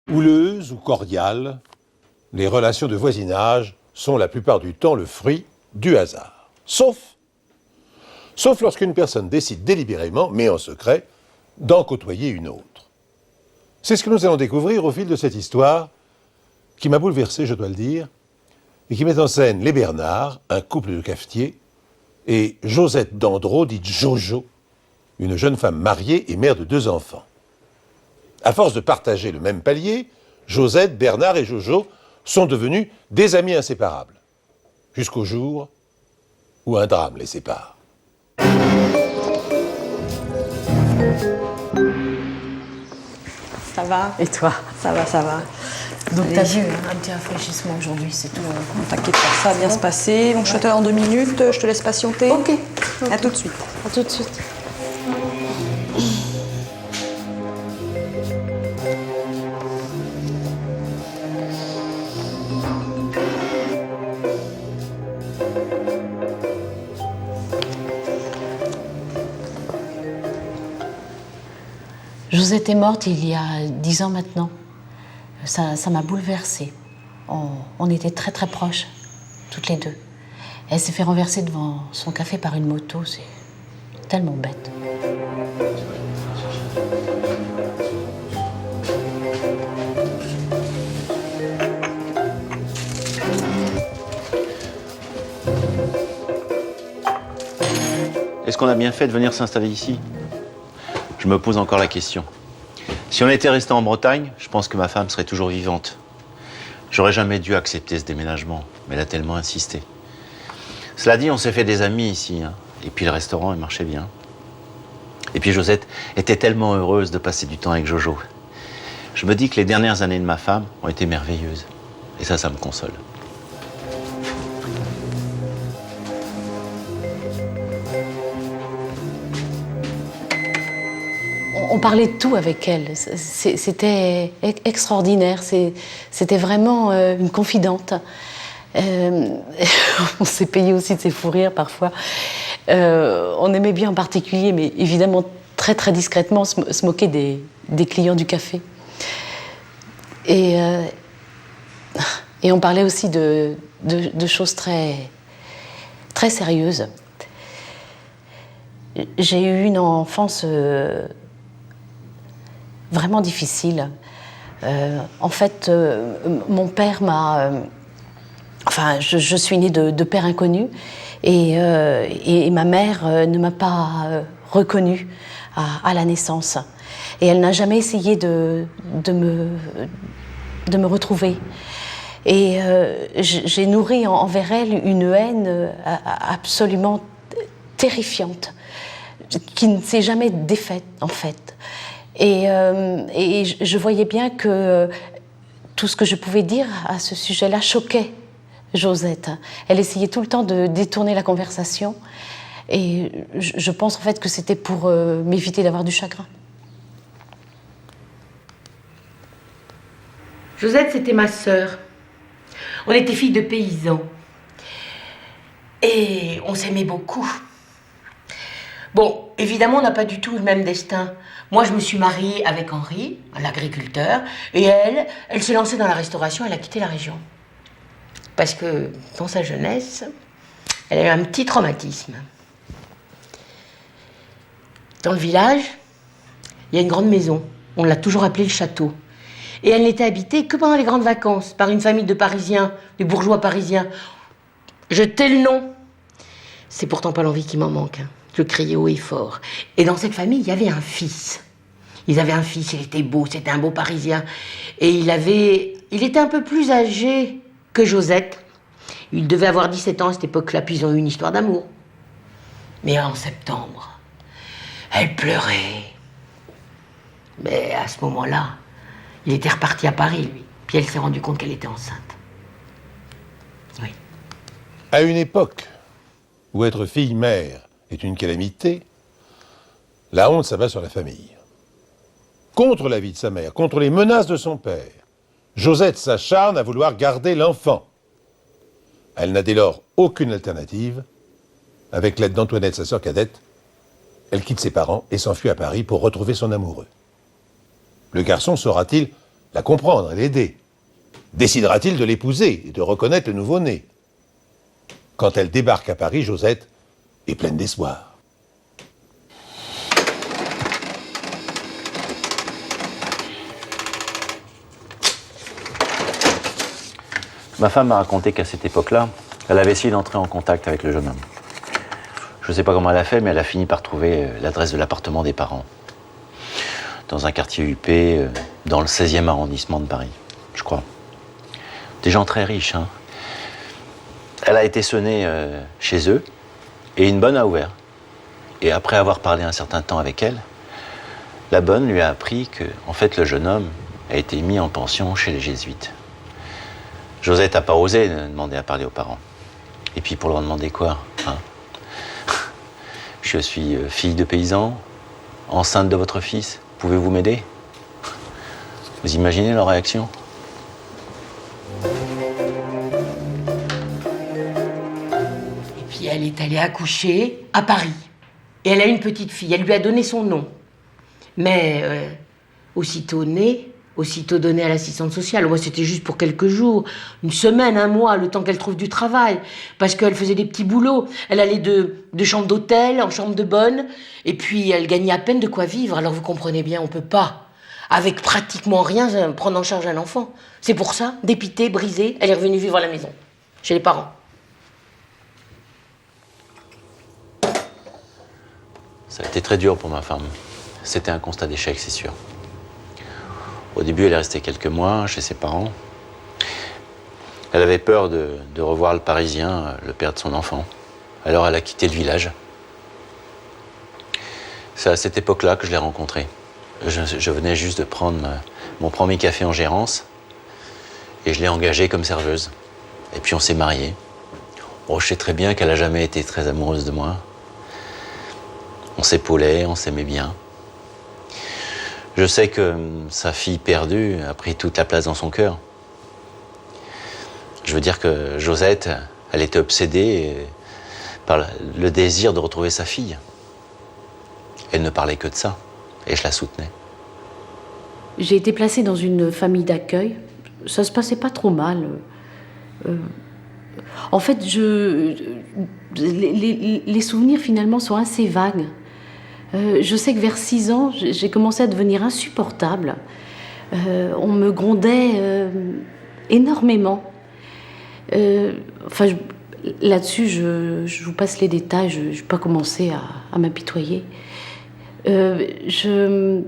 Houleuses ou cordiales, les relations de voisinage sont la plupart du temps le fruit du hasard. Sauf lorsqu'une personne décide délibérément, mais en secret, d'en côtoyer une autre. C'est ce que nous allons découvrir au fil de cette histoire qui m'a bouleversé, je dois le dire, et qui met en scène les Bernard, un couple de cafetiers, et Josette Dandreau, dite Jojo, une jeune femme mariée et mère de 2 enfants. À force de partager le même palier, Josette, Bernard et Jojo sont devenus des amis inséparables, jusqu'au jour où un drame les sépare. Ça va? Et toi? Ça va, ça va. Donc t'as vu un petit rafraîchissement aujourd'hui, c'est tout. T'inquiète pas, ça va bien se passer. Donc je te donne en 2 minutes, je te laisse patienter. Ok. À tout de suite. À tout de suite. Josette est morte il y a 10 ans maintenant. Ça m'a bouleversée. On était très très proches, toutes les deux. Elle s'est fait renverser devant son café par une moto, c'est tellement bête. Est-ce qu'on a bien fait de venir s'installer ici? Je me pose encore la question. Si on était resté en Bretagne, je pense que ma femme serait toujours vivante. J'aurais jamais dû accepter ce déménagement, mais elle a tellement insisté. Cela dit, on s'est fait des amis ici, hein. Et puis le restaurant, il marchait bien. Et puis Josette était tellement heureuse de passer du temps avec Jojo. Je me dis que les dernières années de ma femme ont été merveilleuses. Et ça me console. On parlait de tout avec elle. C'était extraordinaire. C'était vraiment une confidente. On s'est payé aussi de ses fous rires parfois. On aimait bien en particulier, mais évidemment très très discrètement, se moquer des clients du café. Et on parlait aussi de choses très, très sérieuses. J'ai eu une enfance vraiment difficile. En fait, mon père m'a... Enfin, je suis née de père inconnu et ma mère ne m'a pas reconnue à la naissance. Et elle n'a jamais essayé de me retrouver. Et j'ai nourri envers elle une haine absolument terrifiante, qui ne s'est jamais défaite, en fait. Et je voyais bien que tout ce que je pouvais dire à ce sujet-là choquait Josette. Elle essayait tout le temps de détourner la conversation. Et je pense en fait que c'était pour m'éviter d'avoir du chagrin. Josette, c'était ma sœur. On était filles de paysans. Et on s'aimait beaucoup. Bon, évidemment, on n'a pas du tout le même destin. Moi, je me suis mariée avec Henri, l'agriculteur, et elle s'est lancée dans la restauration, elle a quitté la région. Parce que, dans sa jeunesse, elle a eu un petit traumatisme. Dans le village, il y a une grande maison. On l'a toujours appelée le château. Et elle n'était habitée que pendant les grandes vacances, par une famille de Parisiens, de bourgeois parisiens. Je tais le nom. C'est pourtant pas l'envie qui m'en manque, hein. Je criais haut et fort. Et dans cette famille, il y avait un fils. Ils avaient un fils, il était beau, c'était un beau Parisien. Et il était un peu plus âgé que Josette. Il devait avoir 17 ans à cette époque-là, puis ils ont eu une histoire d'amour. Mais en septembre, elle pleurait. Mais à ce moment-là, il était reparti à Paris, lui. Puis elle s'est rendue compte qu'elle était enceinte. Oui. À une époque où être fille-mère est une calamité, la honte s'abat sur la famille. Contre la vie de sa mère, contre les menaces de son père, Josette s'acharne à vouloir garder l'enfant. Elle n'a dès lors aucune alternative. Avec l'aide d'Antoinette, sa sœur cadette, elle quitte ses parents et s'enfuit à Paris pour retrouver son amoureux. Le garçon saura-t-il la comprendre et l'aider? Décidera-t-il de l'épouser et de reconnaître le nouveau-né? Quand elle débarque à Paris, Josette est pleine d'espoir. Ma femme m'a raconté qu'à cette époque-là, elle avait essayé d'entrer en contact avec le jeune homme. Je ne sais pas comment elle a fait, mais elle a fini par trouver l'adresse de l'appartement des parents. Dans un quartier huppé, dans le 16e arrondissement de Paris, je crois. Des gens très riches, hein. Elle a été sonnée chez eux, et une bonne a ouvert. Et après avoir parlé un certain temps avec elle, la bonne lui a appris que, en fait, le jeune homme a été mis en pension chez les jésuites. Josette n'a pas osé demander à parler aux parents. Et puis pour leur demander quoi, hein? Je suis fille de paysan, enceinte de votre fils, pouvez-vous m'aider? Vous imaginez leur réaction? Et puis elle est allée accoucher à Paris. Et elle a une petite fille, elle lui a donné son nom. Mais aussitôt née, aussitôt donnée à l'assistante sociale. Moi, c'était juste pour quelques jours, une semaine, un mois, le temps qu'elle trouve du travail. Parce qu'elle faisait des petits boulots. Elle allait de chambre d'hôtel en chambre de bonne. Et puis, elle gagnait à peine de quoi vivre. Alors, vous comprenez bien, on peut pas, avec pratiquement rien, prendre en charge un enfant. C'est pour ça, dépitée, brisée, elle est revenue vivre à la maison, chez les parents. Ça a été très dur pour ma femme. C'était un constat d'échec, c'est sûr. Au début, elle est restée quelques mois chez ses parents. Elle avait peur de revoir le Parisien, le père de son enfant. Alors elle a quitté le village. C'est à cette époque-là que je l'ai rencontrée. Je venais juste de prendre mon premier café en gérance et je l'ai engagée comme serveuse. Et puis on s'est mariés. Oh, je sais très bien qu'elle n'a jamais été très amoureuse de moi. On s'épaulait, on s'aimait bien. Je sais que sa fille perdue a pris toute la place dans son cœur. Je veux dire que Josette, elle était obsédée par le désir de retrouver sa fille. Elle ne parlait que de ça, et je la soutenais. J'ai été placée dans une famille d'accueil. Ça se passait pas trop mal. En fait, les souvenirs finalement sont assez vagues. Je sais que vers 6 ans, j'ai commencé à devenir insupportable. On me grondait énormément. Là-dessus, je vous passe les détails, je ne vais pas commencer à m'apitoyer. Comme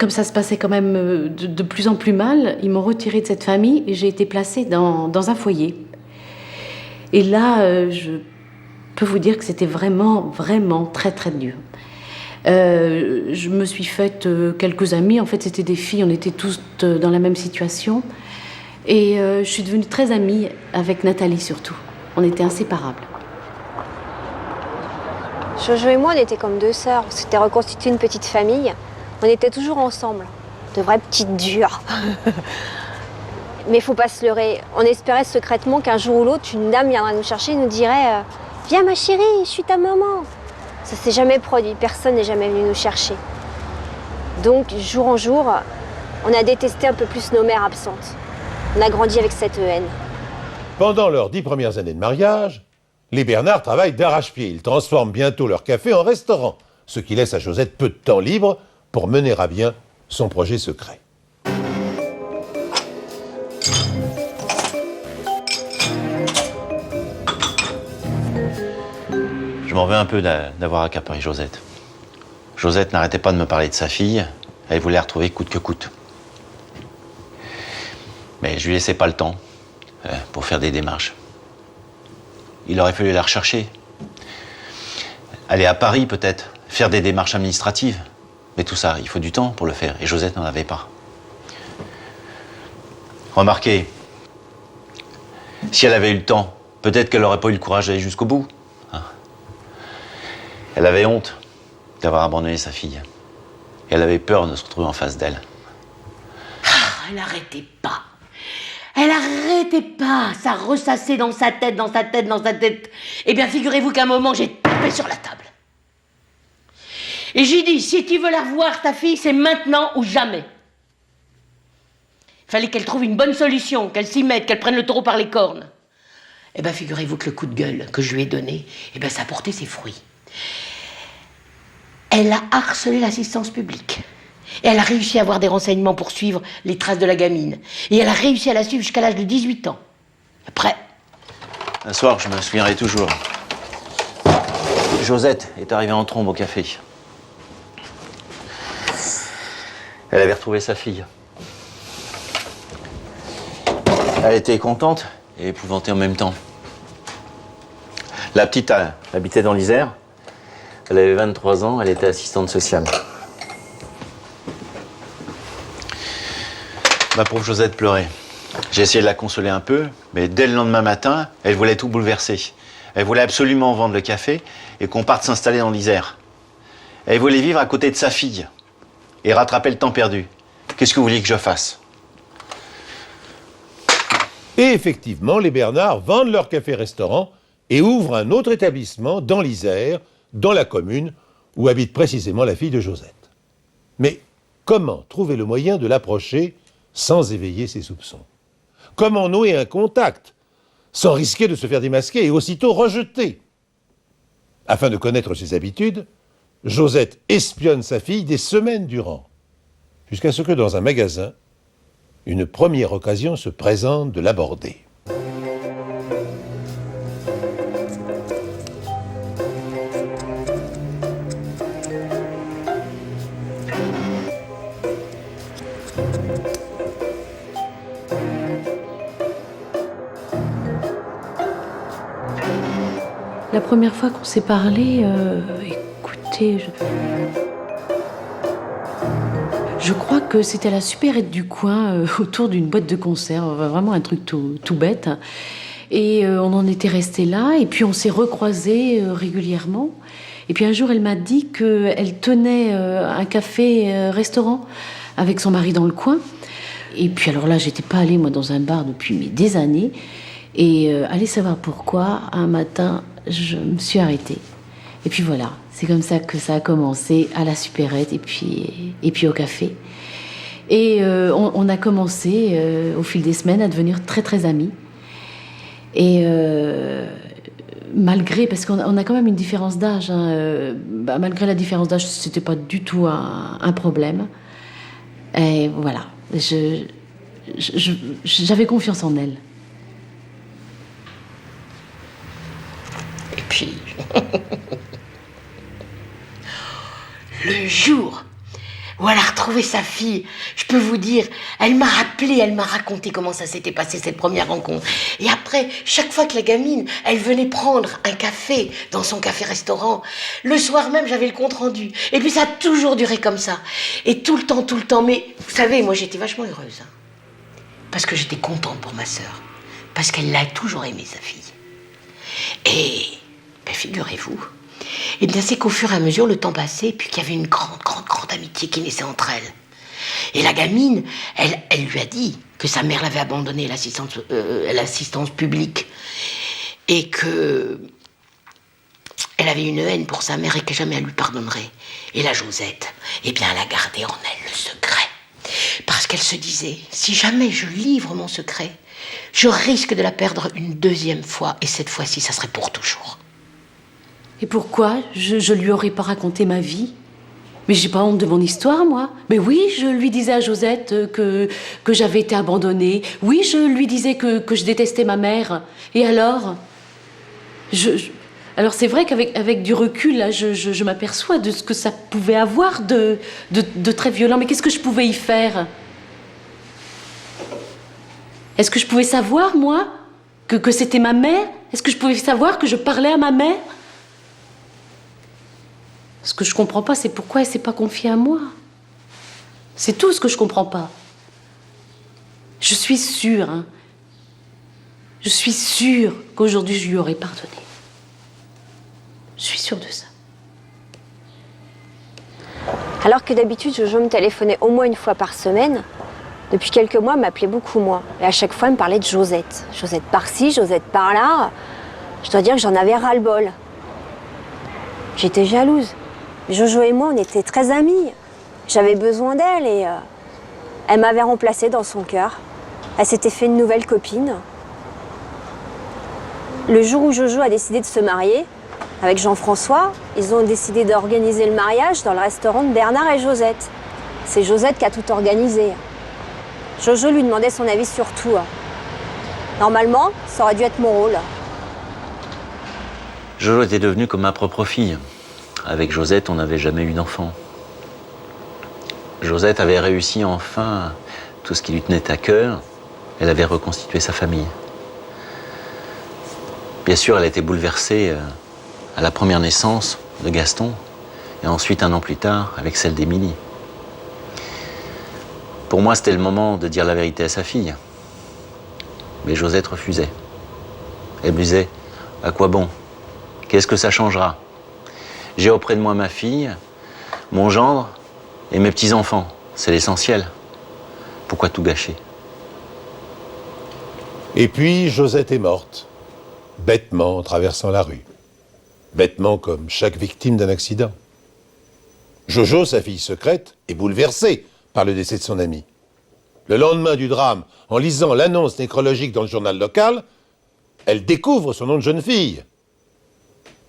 ça se passait quand même de plus en plus mal, ils m'ont retirée de cette famille et j'ai été placée dans un foyer. Et là, je peux vous dire que c'était vraiment, vraiment très, très dur. Je me suis faite quelques amis. En fait, c'était des filles, on était tous dans la même situation. Et je suis devenue très amie avec Nathalie surtout. On était inséparables. Jojo et moi, on était comme 2 sœurs. On s'était reconstitué une petite famille. On était toujours ensemble. De vraies petites dures. Mais il faut pas se leurrer. On espérait secrètement qu'un jour ou l'autre, une dame viendrait nous chercher et nous dirait « Viens ma chérie, je suis ta maman ». Ça s'est jamais produit. Personne n'est jamais venu nous chercher. Donc, jour en jour, on a détesté un peu plus nos mères absentes. On a grandi avec cette haine. Pendant leurs 10 premières années de mariage, les Bernard travaillent d'arrache-pied. Ils transforment bientôt leur café en restaurant, ce qui laisse à Josette peu de temps libre pour mener à bien son projet secret. Je m'en veux un peu d'avoir accaparé Josette. Josette n'arrêtait pas de me parler de sa fille. Elle voulait la retrouver coûte que coûte. Mais je lui laissais pas le temps pour faire des démarches. Il aurait fallu la rechercher. Aller à Paris peut-être, faire des démarches administratives. Mais tout ça, il faut du temps pour le faire. Et Josette n'en avait pas. Remarquez, si elle avait eu le temps, peut-être qu'elle n'aurait pas eu le courage d'aller jusqu'au bout. Hein. Elle avait honte d'avoir abandonné sa fille. Et elle avait peur de se retrouver en face d'elle. Ah, elle n'arrêtait pas. Elle n'arrêtait pas. Ça ressassait dans sa tête, dans sa tête, dans sa tête. Eh bien, figurez-vous qu'à un moment, j'ai tapé sur la table. Et j'ai dit, si tu veux la revoir, ta fille, c'est maintenant ou jamais. Il fallait qu'elle trouve une bonne solution, qu'elle s'y mette, qu'elle prenne le taureau par les cornes. Eh bien, figurez-vous que le coup de gueule que je lui ai donné, eh bien, ça a porté ses fruits. Elle a harcelé l'assistance publique. Et elle a réussi à avoir des renseignements pour suivre les traces de la gamine. Et elle a réussi à la suivre jusqu'à l'âge de 18 ans. Après... Un soir, je me souviendrai toujours. Josette est arrivée en trombe au café. Elle avait retrouvé sa fille. Elle était contente et épouvantée en même temps. La petite habitait dans l'Isère. Elle avait 23 ans, elle était assistante sociale. Ma pauvre Josette pleurait. J'ai essayé de la consoler un peu, mais dès le lendemain matin, elle voulait tout bouleverser. Elle voulait absolument vendre le café et qu'on parte s'installer dans l'Isère. Elle voulait vivre à côté de sa fille et rattraper le temps perdu. Qu'est-ce que vous voulez que je fasse? Et effectivement, les Bernard vendent leur café-restaurant et ouvrent un autre établissement dans l'Isère, dans la commune où habite précisément la fille de Josette. Mais comment trouver le moyen de l'approcher sans éveiller ses soupçons? Comment nouer un contact sans risquer de se faire démasquer et aussitôt rejeter? Afin de connaître ses habitudes, Josette espionne sa fille des semaines durant, jusqu'à ce que dans un magasin, une première occasion se présente de l'aborder. La première fois qu'on s'est parlé, écoutez, je crois que c'était à la supérette du coin, autour d'une boîte de conserve, vraiment un truc tout bête. Et on en était resté là, et puis on s'est recroisés régulièrement. Et puis un jour, elle m'a dit qu'elle tenait un café-restaurant avec son mari dans le coin. Et puis alors là, j'étais pas allée, moi, dans un bar depuis des années. Et allez savoir pourquoi, un matin, je me suis arrêtée. Et puis voilà, c'est comme ça que ça a commencé, à la supérette et puis au café. Et on a commencé, au fil des semaines, à devenir très très amis. Et malgré, parce qu'on a quand même une différence d'âge, hein, malgré la différence d'âge, c'était pas du tout un problème. Et voilà, j'avais confiance en elle. Et puis, le jour où elle a retrouvé sa fille, je peux vous dire, elle m'a rappelé, elle m'a raconté comment ça s'était passé cette première rencontre. Et après, chaque fois que la gamine, elle venait prendre un café dans son café-restaurant, le soir même, j'avais le compte-rendu. Et puis ça a toujours duré comme ça. Et tout le temps. Mais vous savez, moi j'étais vachement heureuse. Hein, parce que j'étais contente pour ma sœur. Parce qu'elle l'a toujours aimé, sa fille. Et, ben, figurez-vous, eh bien, c'est qu'au fur et à mesure, le temps passait, puis qu'il y avait une grande amitié qui naissait entre elles. Et la gamine, elle lui a dit que sa mère l'avait abandonnée à l'assistance publique. Et que elle avait une haine pour sa mère et que jamais elle lui pardonnerait. Et la Josette, eh bien, elle a gardé en elle le secret. Parce qu'elle se disait, si jamais je livre mon secret, je risque de la perdre une deuxième fois, et cette fois-ci, ça serait pour toujours. Et pourquoi je lui aurais pas raconté ma vie? Mais j'ai pas honte de mon histoire, moi. Mais oui, je lui disais à Josette que j'avais été abandonnée. Oui, je lui disais que je détestais ma mère. Et alors alors c'est vrai qu'avec du recul, là, je m'aperçois de ce que ça pouvait avoir de très violent. Mais qu'est-ce que je pouvais y faire? Est-ce que je pouvais savoir, moi, que c'était ma mère? Est-ce que je pouvais savoir que je parlais à ma mère? Ce que je comprends pas, c'est pourquoi elle s'est pas confiée à moi. C'est tout ce que je comprends pas. Je suis sûre, hein. Je suis sûre qu'aujourd'hui je lui aurais pardonné. Je suis sûre de ça. Alors que d'habitude, je me téléphonais au moins une fois par semaine, depuis quelques mois, elle m'appelait beaucoup moins. Et à chaque fois, elle me parlait de Josette. Josette par-ci, Josette par-là. Je dois dire que j'en avais ras-le-bol. J'étais jalouse. Jojo et moi, on était très amis. J'avais besoin d'elle et elle m'avait remplacée dans son cœur. Elle s'était fait une nouvelle copine. Le jour où Jojo a décidé de se marier, avec Jean-François, ils ont décidé d'organiser le mariage dans le restaurant de Bernard et Josette. C'est Josette qui a tout organisé. Jojo lui demandait son avis sur tout. Normalement, ça aurait dû être mon rôle. Jojo était devenue comme ma propre fille. Avec Josette, on n'avait jamais eu d'enfant. Josette avait réussi enfin tout ce qui lui tenait à cœur. Elle avait reconstitué sa famille. Bien sûr, elle a été bouleversée à la première naissance de Gaston, et ensuite, un an plus tard, avec celle d'Émilie. Pour moi, c'était le moment de dire la vérité à sa fille. Mais Josette refusait. Elle me disait, à quoi bon? Qu'est-ce que ça changera? J'ai auprès de moi ma fille, mon gendre et mes petits-enfants. C'est l'essentiel. Pourquoi tout gâcher? Et puis, Josette est morte, bêtement en traversant la rue. Bêtement comme chaque victime d'un accident. Jojo, sa fille secrète, est bouleversée par le décès de son ami. Le lendemain du drame, en lisant l'annonce nécrologique dans le journal local, elle découvre son nom de jeune fille.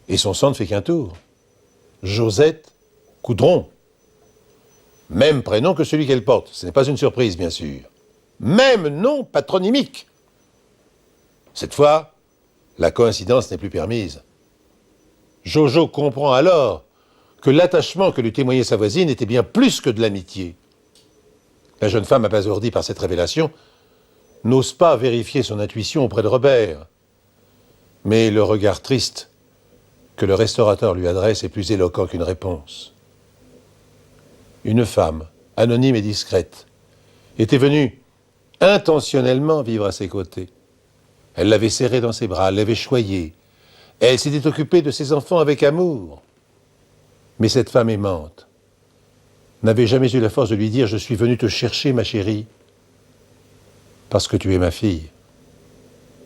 Et son sang ne fait qu'un tour. Josette Coudron. Même prénom que celui qu'elle porte. Ce n'est pas une surprise, bien sûr. Même nom patronymique. Cette fois, la coïncidence n'est plus permise. Jojo comprend alors que l'attachement que lui témoignait sa voisine était bien plus que de l'amitié. La jeune femme, abasourdie par cette révélation, n'ose pas vérifier son intuition auprès de Robert. Mais le regard triste que le restaurateur lui adresse est plus éloquent qu'une réponse. Une femme, anonyme et discrète, était venue intentionnellement vivre à ses côtés. Elle l'avait serré dans ses bras, l'avait choyé. Elle s'était occupée de ses enfants avec amour. Mais cette femme aimante n'avait jamais eu la force de lui dire « Je suis venu te chercher, ma chérie, parce que tu es ma fille ».